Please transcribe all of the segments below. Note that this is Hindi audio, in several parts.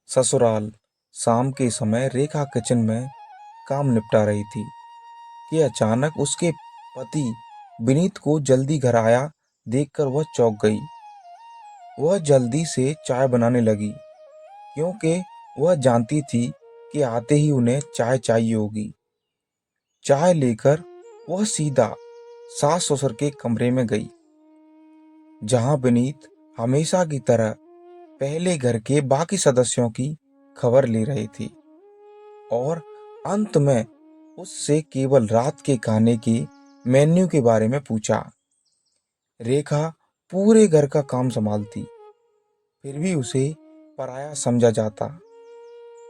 ससुराल। शाम के समय रेखा किचन में काम निपटा रही थी कि अचानक उसके पति विनीत को जल्दी घर आया देखकर वह चौंक गई। वह जल्दी से चाय बनाने लगी क्योंकि वह जानती थी कि आते ही उन्हें चाय चाहिए होगी। चाय लेकर वह सीधा सास ससुर के कमरे में गई, जहां विनीत हमेशा की तरह पहले घर के बाकी सदस्यों की खबर ले रही थी और अंत में उससे केवल रात के खाने के मेन्यू के बारे में पूछा। रेखा पूरे घर का काम संभालती, फिर भी उसे पराया समझा जाता।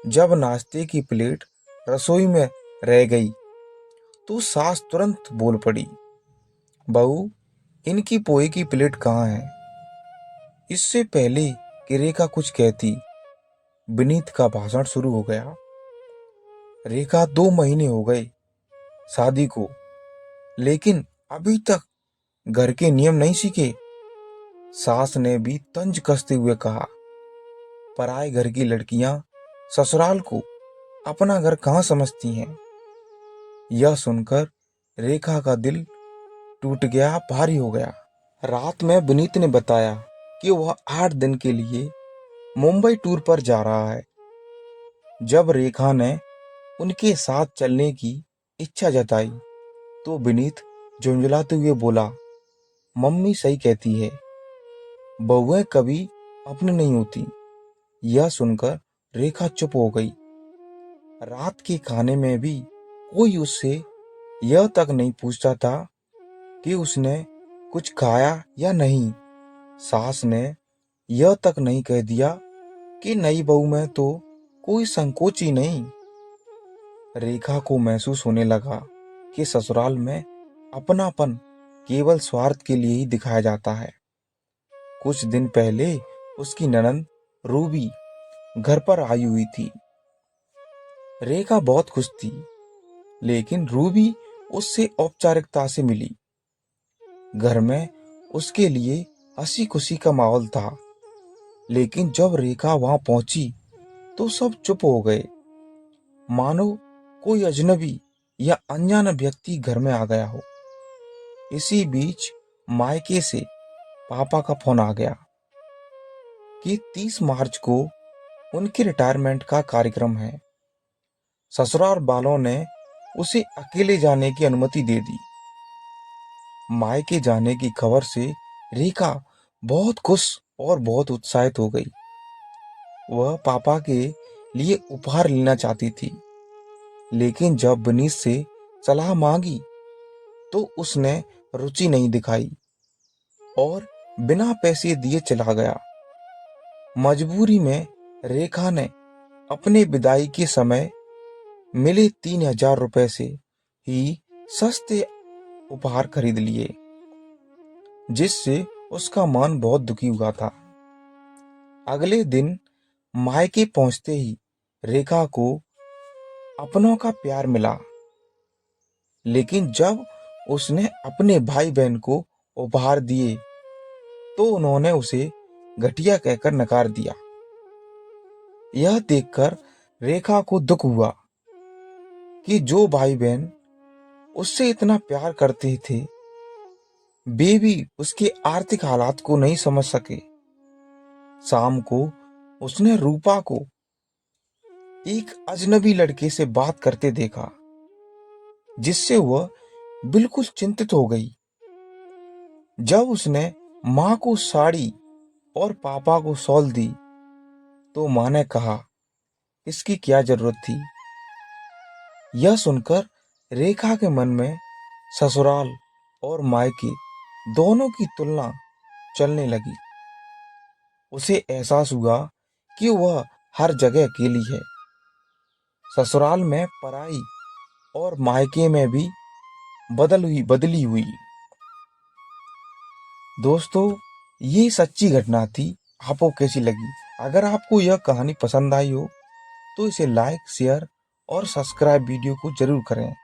जब नाश्ते की प्लेट रसोई में रह गई तो सास तुरंत बोल पड़ी, बहू, इनकी पोहे की प्लेट कहाँ है? इससे पहले कि रेखा कुछ कहती, विनीत का भाषण शुरू हो गया। रेखा 2 महीने हो गए शादी को, लेकिन अभी तक घर के नियम नहीं सीखे। सास ने भी तंज कसते हुए कहा, पराए घर की लड़कियां ससुराल को अपना घर कहाँ समझती हैं? यह सुनकर रेखा का दिल टूट गया, भारी हो गया। रात में विनीत ने बताया कि वह 8 दिन के लिए मुंबई टूर पर जा रहा है। जब रेखा ने उनके साथ चलने की इच्छा जताई तो विनीत झुंझलाते हुए बोला, मम्मी सही कहती है, बहुएं कभी अपनी नहीं होती। यह सुनकर रेखा चुप हो गई। रात के खाने में भी कोई उससे यह तक नहीं पूछता था कि उसने कुछ खाया या नहीं। सास ने यह तक नहीं कह दिया कि नई बहू में तो कोई संकोच ही नहीं। रेखा को महसूस होने लगा कि ससुराल में अपनापन केवल स्वार्थ के लिए ही दिखाया जाता है। कुछ दिन पहले उसकी ननंद रूबी घर पर आई हुई थी। रेखा बहुत खुश थी, लेकिन रूबी उससे औपचारिकता से मिली। घर में उसके लिए हंसी खुशी का माहौल था, लेकिन जब रेखा वहां पहुंची तो सब चुप हो गए, मानो कोई अजनबी या अनजान व्यक्ति घर में आ गया हो। इसी बीच मायके से पापा का फोन आ गया कि 30 मार्च को उनके रिटायरमेंट का कार्यक्रम है। ससुराल वालों ने उसे अकेले जाने की अनुमति दे दी। मायके जाने की खबर से रेखा बहुत खुश और बहुत उत्साहित हो गई। वह पापा के लिए उपहार लेना चाहती थी, लेकिन जब विनीत से सलाह मांगी तो उसने रुचि नहीं दिखाई और बिना पैसे दिए चला गया। मजबूरी में रेखा ने अपने विदाई के समय मिले 3000 रुपए से ही सस्ते उपहार खरीद लिए, जिससे उसका मन बहुत दुखी हुआ था। अगले दिन मायके पहुंचते ही रेखा को अपनों का प्यार मिला, लेकिन जब उसने अपने भाई बहन को उपहार दिए तो उन्होंने उसे घटिया कहकर नकार दिया। यह देखकर रेखा को दुख हुआ कि जो भाई बहन उससे इतना प्यार करते थे, वे भी उसके आर्थिक हालात को नहीं समझ सके। शाम को उसने रूपा को एक अजनबी लड़के से बात करते देखा, जिससे वह बिल्कुल चिंतित हो गई। जब उसने माँ को साड़ी और पापा को शॉल दी तो माँ ने कहा, इसकी क्या जरूरत थी? यह सुनकर रेखा के मन में ससुराल और मायके दोनों की तुलना चलने लगी। उसे एहसास हुआ कि वह हर जगह अकेली है, ससुराल में पराई और मायके में भी बदली हुई। दोस्तों, ये सच्ची घटना थी। आपको कैसी लगी? अगर आपको यह कहानी पसंद आई हो तो इसे लाइक, शेयर और सब्सक्राइब वीडियो को जरूर करें।